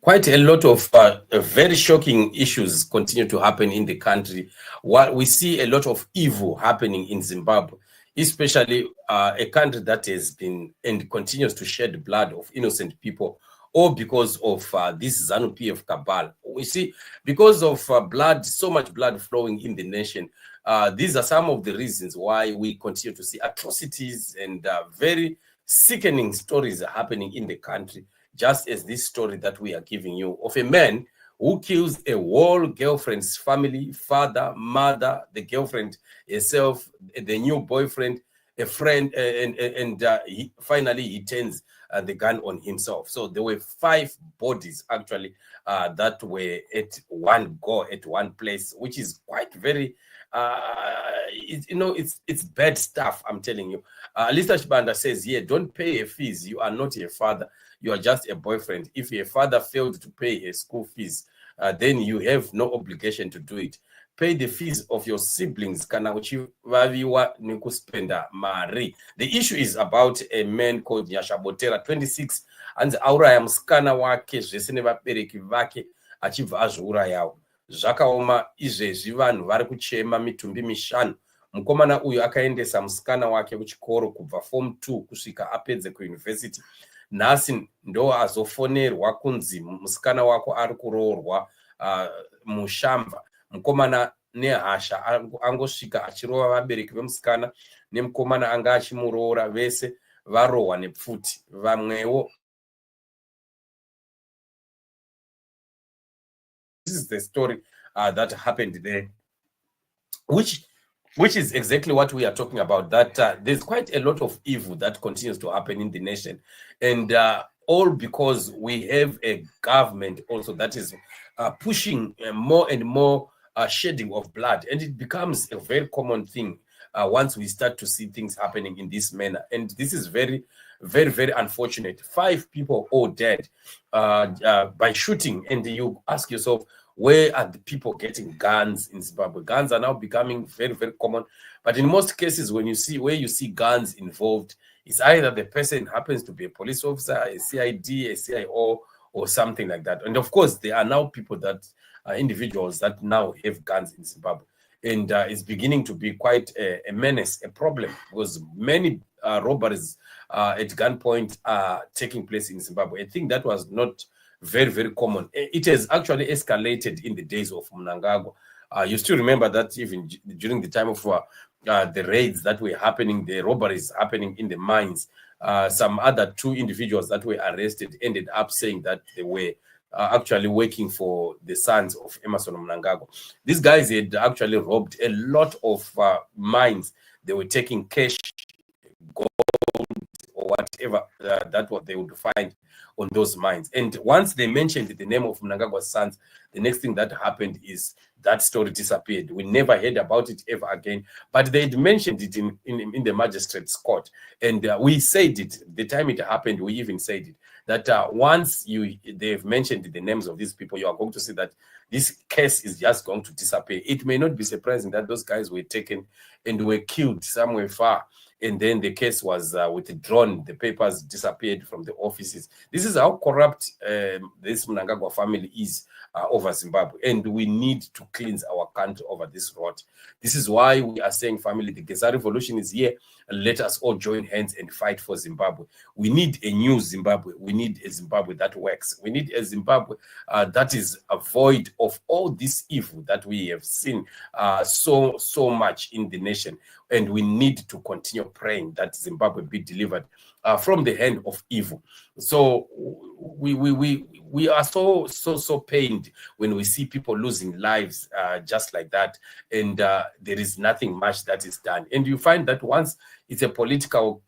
Quite a lot of very shocking issues continue to happen in the country. What we see a lot of evil happening in Zimbabwe, especially a country that has been and continues to shed blood of innocent people, all because of this ZANU-PF cabal. We see because of blood, so much blood flowing in the nation. These are some of the reasons why we continue to see atrocities and very sickening stories happening in the country. Just as this story that we are giving you of a man who kills a whole girlfriend's family, father, mother, the girlfriend herself, the new boyfriend, a friend, and finally he turns the gun on himself. So there were 5 bodies actually that were at one go at one place, which is quite very it's bad stuff, I'm telling you. Lisa Shibanda says here, don't pay a fees. You are not a father. You are just a boyfriend. If a father failed to pay his school fees, then you have no obligation to do it. Pay the fees of your siblings. The issue is about a man called Nyasha Botera, 26, and auraya musikana wake zvese nevabereki vake achibva azviurayawo. Zvakaoma izvezvi vanhu vari kuchema mitumbi mishanu. Mukomana uyu akaendesa musikana wake kuchikoro kubva form 2 kusvika apedze kuuniversity. Nhasi ndo azofonerwa kunzi musikana wako ari kuroorwa mushamba. Mukomana nehasha angosvika achirova vabereki vemusikana nemukomana anga achimuroora, vese varohwa nepfuti. Vamwewo. This is the story that happened there, which is exactly what we are talking about, that there's quite a lot of evil that continues to happen in the nation, and all because we have a government also that is pushing more and more shedding of blood, and it becomes a very common thing once we start to see things happening in this manner. And this is very, very, very unfortunate. 5 people all dead by shooting, and you ask yourself, where are the people getting guns in Zimbabwe? Guns are now becoming very, very common. But in most cases, when you see guns involved, it's either the person happens to be a police officer, a CID, a CIO, or something like that. And of course, there are now people that individuals that now have guns in Zimbabwe. And it's beginning to be quite a menace, a problem, because many robberies at gunpoint are taking place in Zimbabwe. I think that was not very, very common. It has actually escalated in the days of Mnangagwa. You still remember that even during the time of the raids that were happening, the robberies happening in the mines, some other 2 individuals that were arrested ended up saying that they were actually working for the sons of Emmerson Mnangagwa. These guys had actually robbed a lot of mines. They were taking cash, gold, or whatever that what they would find on those mines. And once they mentioned the name of Mnangagwa's sons, the next thing that happened is that story disappeared. We never heard about it ever again. But they'd mentioned it in the magistrate's court. And we said it, the time it happened, we even said it, that once they've mentioned the names of these people, you are going to see that this case is just going to disappear. It may not be surprising that those guys were taken and were killed somewhere far, and then the case was withdrawn, the papers disappeared from the offices. This is how corrupt this Mnangagwa family is over Zimbabwe, and we need to cleanse our country over this rot. This is why we are saying, family, the Geza revolution is here. Let us all join hands and fight for Zimbabwe. We need a new Zimbabwe. We need a Zimbabwe that works. We need a Zimbabwe that is void of all this evil that we have seen so much in the nation. And we need to continue praying that Zimbabwe be delivered from the hand of evil. So we are so pained when we see people losing lives just like that, and there is nothing much that is done. And you find that once it's a political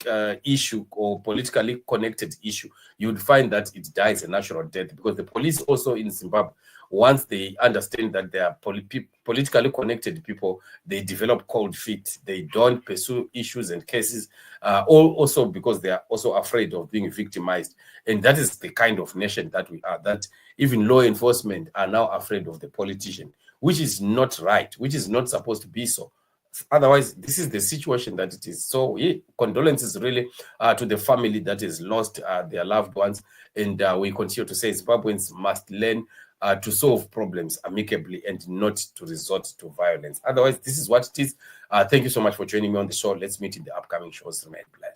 issue or politically connected issue, you would find that it dies a natural death, because the police also in Zimbabwe, once they understand that they are politically connected people, they develop cold feet. They don't pursue issues and cases, also because they are also afraid of being victimized. And that is the kind of nation that we are, that even law enforcement are now afraid of the politician, which is not right, which is not supposed to be so. Otherwise, this is the situation that it is. So condolences really to the family that has lost their loved ones. And we continue to say Zimbabweans must learn to solve problems amicably and not to resort to violence. Otherwise, this is what it is. Thank you so much for joining me on the show. Let's meet in the upcoming shows. Remain blessed.